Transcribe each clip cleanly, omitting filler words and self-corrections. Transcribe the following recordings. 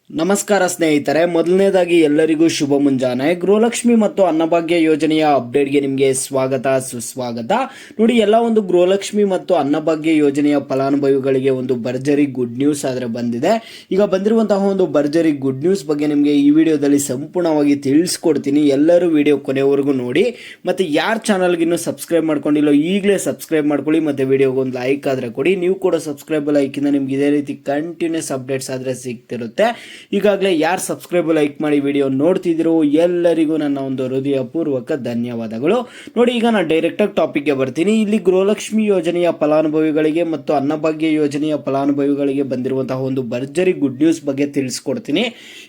ನಮಸ್ಕಾರ ಸ್ನೇಹಿತರೆ, ಮೊದಲನೇದಾಗಿ ಎಲ್ಲರಿಗೂ ಶುಭ ಮುಂಜಾನೆ. ಗೃಹಲಕ್ಷ್ಮಿ ಮತ್ತು ಅನ್ನಭಾಗ್ಯ ಯೋಜನೆಯ ಅಪ್ಡೇಟ್ಗೆ ನಿಮಗೆ ಸ್ವಾಗತ ಸುಸ್ವಾಗತ. ನೋಡಿ, ಎಲ್ಲ ಒಂದು ಗೃಹಲಕ್ಷ್ಮಿ ಮತ್ತು ಅನ್ನಭಾಗ್ಯ ಯೋಜನೆಯ ಫಲಾನುಭವಿಗಳಿಗೆ ಒಂದು ಭರ್ಜರಿ ಗುಡ್ ನ್ಯೂಸ್ ಆದರೆ ಬಂದಿದೆ. ಈಗ ಬಂದಿರುವಂತಹ ಒಂದು ಭರ್ಜರಿ ಗುಡ್ ನ್ಯೂಸ್ ಬಗ್ಗೆ ನಿಮಗೆ ಈ ವಿಡಿಯೋದಲ್ಲಿ ಸಂಪೂರ್ಣವಾಗಿ ತಿಳಿಸ್ಕೊಡ್ತೀನಿ. ಎಲ್ಲರೂ ವಿಡಿಯೋ ಕೊನೆವರೆಗೂ ನೋಡಿ. ಮತ್ತು ಯಾರು ಚಾನಲ್ಗೆ ಇನ್ನೂ ಸಬ್ಸ್ಕ್ರೈಬ್ ಮಾಡ್ಕೊಂಡಿಲ್ಲೋ ಈಗಲೇ ಸಬ್ಸ್ಕ್ರೈಬ್ ಮಾಡ್ಕೊಳ್ಳಿ. ಮತ್ತು ವಿಡಿಯೋಗೆ ಒಂದು ಲೈಕ್ ಆದರೆ ಕೊಡಿ. ನೀವು ಕೂಡ ಸಬ್ಸ್ಕ್ರೈಬ್ ಲೈಕಿಂದ ನಿಮ್ಗೆ ಇದೇ ರೀತಿ ಕಂಟಿನ್ಯೂಸ್ ಅಪ್ಡೇಟ್ಸ್ ಆದರೆ ಸಿಗ್ತಿರುತ್ತೆ. ಈಗಾಗಲೇ ಯಾರು ಸಬ್ಸ್ಕ್ರೈಬ್ ಲೈಕ್ ಮಾಡಿ ವಿಡಿಯೋ ನೋಡ್ತಿದ್ದೀರೋ ಎಲ್ಲರಿಗೂ ನನ್ನ ಒಂದು ಹೃದಯಪೂರ್ವಕ ಧನ್ಯವಾದಗಳು. ನೋಡಿ, ಈಗ ನಾನು ಡೈರೆಕ್ಟಾಗಿ ಟಾಪಿಕ್ಗೆ ಬರ್ತೀನಿ. ಇಲ್ಲಿ ಗೃಹಲಕ್ಷ್ಮಿ ಯೋಜನೆಯ ಫಲಾನುಭವಿಗಳಿಗೆ ಮತ್ತು ಅನ್ನಭಾಗ್ಯ ಯೋಜನೆಯ ಫಲಾನುಭವಿಗಳಿಗೆ ಬಂದಿರುವಂತಹ ಒಂದು ಭರ್ಜರಿ ಗುಡ್ ನ್ಯೂಸ್ ಬಗ್ಗೆ ತಿಳಿಸ್ಕೊಡ್ತೀನಿ.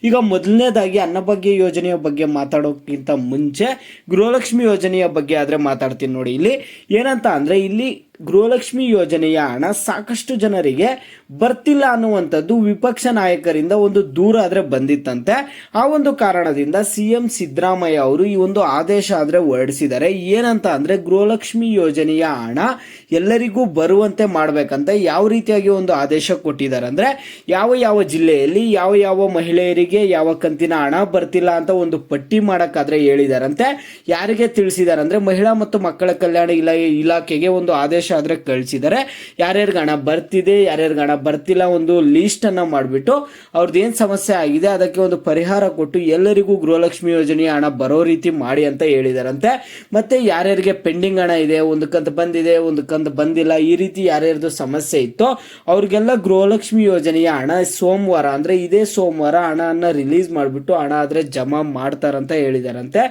ಈಗ ಮೊದಲನೇದಾಗಿ ಅನ್ನಭಾಗ್ಯ ಯೋಜನೆಯ ಬಗ್ಗೆ ಮಾತಾಡೋಕ್ಕಿಂತ ಮುಂಚೆ ಗೃಹಲಕ್ಷ್ಮಿ ಯೋಜನೆಯ ಬಗ್ಗೆ ಆದರೆ ಮಾತಾಡ್ತೀನಿ. ನೋಡಿ, ಇಲ್ಲಿ ಏನಂತ ಅಂದರೆ, ಇಲ್ಲಿ ಗೃಹಲಕ್ಷ್ಮಿ ಯೋಜನೆಯ ಹಣ ಸಾಕಷ್ಟು ಜನರಿಗೆ ಬರ್ತಿಲ್ಲ ಅನ್ನುವಂಥದ್ದು ವಿಪಕ್ಷ ನಾಯಕರಿಂದ ಒಂದು ದೂರ ಆದರೆ ಬಂದಿತ್ತಂತೆ. ಆ ಒಂದು ಕಾರಣದಿಂದ CM ಸಿದ್ದರಾಮಯ್ಯ ಅವರು ಈ ಒಂದು ಆದೇಶ ಆದರೆ ಹೊರಡಿಸಿದ್ದಾರೆ. ಏನಂತ ಅಂದರೆ, ಗೃಹಲಕ್ಷ್ಮಿ ಯೋಜನೆಯ ಹಣ ಎಲ್ಲರಿಗೂ ಬರುವಂತೆ ಮಾಡಬೇಕಂತ ಯಾವ ರೀತಿಯಾಗಿ ಒಂದು ಆದೇಶ ಕೊಟ್ಟಿದ್ದಾರೆ ಅಂದರೆ, ಯಾವ ಯಾವ ಜಿಲ್ಲೆಯಲ್ಲಿ ಯಾವ ಯಾವ ಮಹಿಳೆಯರಿಗೆ ಯಾವ ಕಂತಿನ ಹಣ ಬರ್ತಿಲ್ಲ ಅಂತ ಒಂದು ಪಟ್ಟಿ ಮಾಡೋಕ್ಕಾದ್ರೆ ಹೇಳಿದಾರಂತೆ. ಯಾರಿಗೆ ತಿಳಿಸಿದ್ದಾರೆ ಅಂದರೆ, ಮಹಿಳಾ ಮತ್ತು ಮಕ್ಕಳ ಕಲ್ಯಾಣ ಇಲಾಖೆಗೆ ಒಂದು ಆದೇಶ ಆದ್ರೆ ಕಳಿಸಿದ್ದಾರೆ. ಯಾರ್ಯಾರಿಗೆ ಹಣ ಬರ್ತಿದೆ, ಯಾರ್ಯಾರಿಗೆ ಹಣ ಬರ್ತಿಲ್ಲ ಒಂದು ಲೀಸ್ಟ್ ಅನ್ನ ಮಾಡಿಬಿಟ್ಟು ಅವ್ರದ್ದು ಏನು ಸಮಸ್ಯೆ ಆಗಿದೆ ಅದಕ್ಕೆ ಒಂದು ಪರಿಹಾರ ಕೊಟ್ಟು ಎಲ್ಲರಿಗೂ ಗೃಹಲಕ್ಷ್ಮಿ ಯೋಜನೆಯ ಹಣ ಬರೋ ರೀತಿ ಮಾಡಿ ಅಂತ ಹೇಳಿದಾರಂತೆ. ಮತ್ತೆ ಯಾರ್ಯಾರಿಗೆ ಪೆಂಡಿಂಗ್ ಹಣ ಇದೆ, ಒಂದು ಕಂತು ಬಂದಿದೆ, ಒಂದು ಕಂತು ಬಂದಿಲ್ಲ, ಈ ರೀತಿ ಯಾರ್ಯಾರ್ದು ಸಮಸ್ಯೆ ಇತ್ತು ಅವ್ರಿಗೆಲ್ಲ ಗೃಹಲಕ್ಷ್ಮಿ ಯೋಜನೆಯ ಹಣ ಸೋಮವಾರ ಅಂದ್ರೆ ಇದೇ ಸೋಮವಾರ ಹಣನ ರಿಲೀಸ್ ಮಾಡಿಬಿಟ್ಟು ಹಣ ಆದ್ರೆ ಜಮಾ ಮಾಡ್ತಾರಂತ ಹೇಳಿದಾರಂತೆ.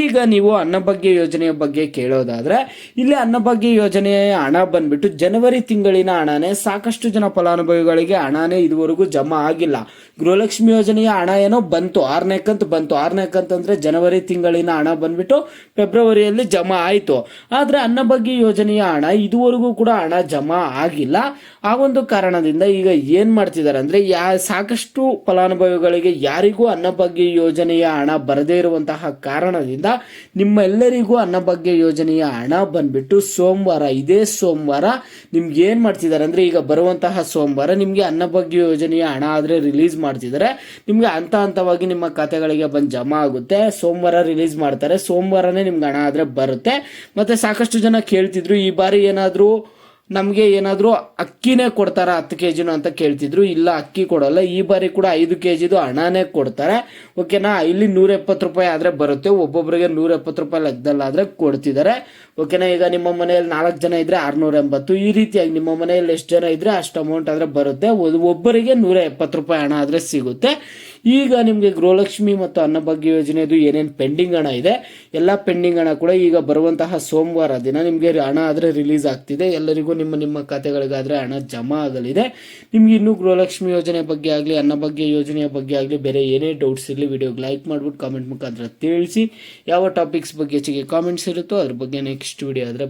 ಈಗ ನೀವು ಅನ್ನಭಾಗ್ಯ ಯೋಜನೆಯ ಬಗ್ಗೆ ಕೇಳೋದಾದ್ರೆ, ಇಲ್ಲಿ ಅನ್ನಭಾಗ್ಯ ಯೋಜನೆಯ ಹಣ ಬಂದ್ಬಿಟ್ಟು ಜನವರಿ ತಿಂಗಳಿನ ಹಣನೇ ಸಾಕಷ್ಟು ಜನ ಫಲಾನುಭವಿಗಳಿಗೆ ಹಣನೇ ಇದುವರೆಗೂ ಜಮಾ ಆಗಿಲ್ಲ. ಗೃಹಲಕ್ಷ್ಮಿ ಯೋಜನೆಯ ಹಣ ಏನೋ ಬಂತು, 6ನೇ ಕಂತು ಬಂತು. 6ನೇ ಕಂತು ಅಂದ್ರೆ ಜನವರಿ ತಿಂಗಳಿನ ಹಣ ಬಂದ್ಬಿಟ್ಟು ಫೆಬ್ರವರಿಯಲ್ಲಿ ಜಮಾ ಆಯಿತು. ಆದ್ರೆ ಅನ್ನಭಾಗ್ಯ ಯೋಜನೆಯ ಹಣ ಇದುವರೆಗೂ ಕೂಡ ಹಣ ಜಮಾ ಆಗಿಲ್ಲ. ಆ ಒಂದು ಕಾರಣದಿಂದ ಈಗ ಏನ್ ಮಾಡ್ತಿದ್ದಾರೆ ಅಂದ್ರೆ, ಸಾಕಷ್ಟು ಫಲಾನುಭವಿಗಳಿಗೆ ಯಾರಿಗೂ ಅನ್ನಭಾಗ್ಯ ಯೋಜನೆಯ ಹಣ ಬರದೇ ಇರುವಂತಹ ಕಾರಣದಿಂದ ನಿಮ್ಮೆಲ್ಲರಿಗೂ ಅನ್ನಭಾಗ್ಯ ಯೋಜನೆಯ ಹಣ ಬಂದ್ಬಿಟ್ಟು ಸೋಮವಾರ, ಇದೇ ಸೋಮವಾರ ನಿಮ್ಗೆ ಏನ್ ಮಾಡ್ತಿದ್ದಾರೆ ಅಂದ್ರೆ, ಈಗ ಬರುವಂತಹ ಸೋಮವಾರ ನಿಮ್ಗೆ ಅನ್ನಭಾಗ್ಯ ಯೋಜನೆಯ ಹಣ ಆದ್ರೆ ರಿಲೀಸ್ ಮಾಡ್ತಿದ್ದಾರೆ. ನಿಮ್ಗೆ ಹಂತ ಹಂತವಾಗಿ ನಿಮ್ಮ ಖಾತೆಗಳಿಗೆ ಬಂದು ಜಮಾ ಆಗುತ್ತೆ. ಸೋಮವಾರ ರಿಲೀಸ್ ಮಾಡ್ತಾರೆ, ಸೋಮವಾರನೇ ನಿಮ್ಗೆ ಹಣ ಆದ್ರೆ ಬರುತ್ತೆ. ಮತ್ತೆ ಸಾಕಷ್ಟು ಜನ ಕೇಳ್ತಿದ್ರು, ಈ ಬಾರಿ ನಮಗೆ ಏನಾದರೂ ಅಕ್ಕಿನೇ ಕೊಡ್ತಾರ 10 kg ಅಂತ ಕೇಳ್ತಿದ್ರು. ಇಲ್ಲ, ಅಕ್ಕಿ ಕೊಡಲ್ಲ. ಈ ಬಾರಿ ಕೂಡ 5 kg ಹಣನೇ ಕೊಡ್ತಾರೆ. ಓಕೆನಾ? ಇಲ್ಲಿ 170 ರೂಪಾಯಿ ಆದ್ರೆ ಬರುತ್ತೆ. ಒಬ್ಬೊಬ್ಬರಿಗೆ 170 ರೂಪಾಯಿ ಲೆಕ್ಕದಲ್ಲಾದ್ರೆ ಕೊಡ್ತಿದ್ದಾರೆ. ಓಕೆನಾ? ಈಗ ನಿಮ್ಮ ಮನೆಯಲ್ಲಿ 4 ಜನ ಇದ್ರೆ 680, ಈ ರೀತಿಯಾಗಿ ನಿಮ್ಮ ಮನೆಯಲ್ಲಿ ಎಷ್ಟು ಜನ ಇದ್ರೆ ಅಷ್ಟು ಅಮೌಂಟ್ ಆದ್ರೆ ಬರುತ್ತೆ. ಒಬ್ಬರಿಗೆ 170 ರೂಪಾಯಿ ಹಣ ಆದ್ರೆ ಸಿಗುತ್ತೆ. ಈಗ ನಿಮಗೆ ಗೃಹಲಕ್ಷ್ಮಿ ಮತ್ತು ಅನ್ನಭಾಗ್ಯ ಯೋಜನೆದು ಏನೇನು ಪೆಂಡಿಂಗ್ ಹಣ ಇದೆ, ಎಲ್ಲ ಪೆಂಡಿಂಗ್ ಹಣ ಕೂಡ ಈಗ ಬರುವಂತಹ ಸೋಮವಾರ ದಿನ ನಿಮಗೆ ಹಣ ಆದರೆ ರಿಲೀಸ್ ಆಗ್ತಿದೆ. ಎಲ್ಲರಿಗೂ ನಿಮ್ಮ ಖಾತೆಗಳಿಗಾದರೆ ಹಣ ಜಮಾ ಆಗಲಿದೆ. ನಿಮ್ಗೆ ಇನ್ನೂ ಗೃಹಲಕ್ಷ್ಮಿ ಯೋಜನೆ ಬಗ್ಗೆ ಆಗಲಿ, ಅನ್ನಭಾಗ್ಯ ಯೋಜನೆಯ ಬಗ್ಗೆ ಆಗಲಿ ಬೇರೆ ಏನೇ ಡೌಟ್ಸ್ ಇರಲಿ ವಿಡಿಯೋಗೆ ಲೈಕ್ ಮಾಡಿಬಿಟ್ಟು ಕಾಮೆಂಟ್ ಮುಖಾಂತರ ತಿಳಿಸಿ. ಯಾವ ಟಾಪಿಕ್ಸ್ ಬಗ್ಗೆ ಹೆಚ್ಚಿಗೆ ಕಾಮೆಂಟ್ಸ್ ಇರುತ್ತೋ ಅದ್ರ ಬಗ್ಗೆ ನೆಕ್ಸ್ಟ್ ವಿಡಿಯೋ ಆದರೆ